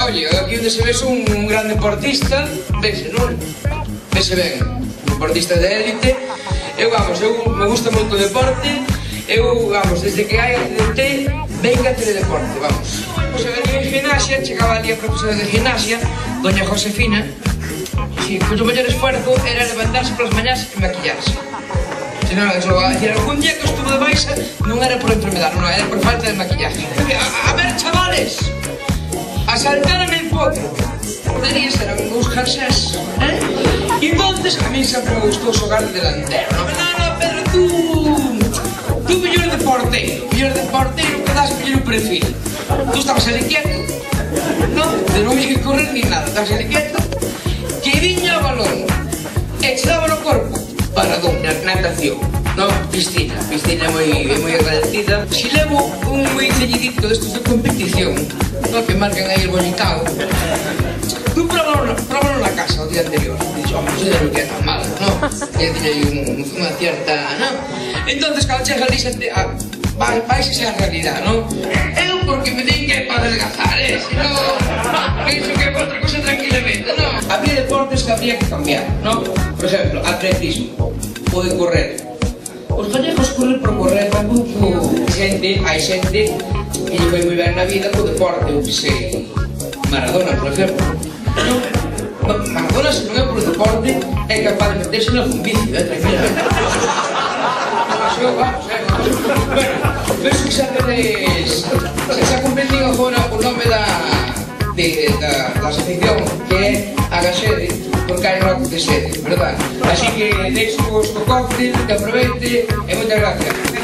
Oye, aquí onde se ves un gran deportista, vese, non? Vese ben, un deportista de élite. Eu me gusta moito o deporte. Desde que hai accidente, venga a teledeporte, vamos. Pois eu venía en gimnasia, chegaba ali a profesora de gimnasia, doña Josefina, e o maior esfuerzo era levantarse polas mañás e maquillarse. Algún día que estuvo de baixa non era por enfermedad, non, era por falta de maquillaje. A ver, chavales, asaltaron el podio. Poderías ser uns jersés, E entonces a mí sempre me gustou xogar de delantero, non? No, Pedro, tú mellor deporteiro que das mellor perfil. Tú estabas ali quieto, non? De non hai que correr ni nada, estabas ali quieto, que viña o balón e che daba no corpo para natación, non? Piscina moi agradecida. Si levo un moi ceñidito destos de competición, non? Que marcan aí el bolicao, tú próbalo na casa o día anterior. Dixo, non sei de que é tan malo, non? Que tiña aí unha cierta, non? Entón, cando chega ali, vais a realidade, non? Eu porque me din que é para adelgazar, Se non, penso que é para outra cosa tranquilamente, non? Habría deportes que habría que cambiar, non? Por exemplo, atletismo, ou de correr. Os gallegos corren por correr, tampouco hai xente que lle vai moi ben na vida co deporte, ou que sei, Maradona, por exemplo. Maradona, se non é por deporte, é capaz de meterse en algún vicio, tranquilamente. Bueno, penso que xa comprendín agora o nome da asociación, que é Agaxede, porque hai rock de sede, verdad? Así que deixo vos co cóctel, que aproveite e moitas gracias.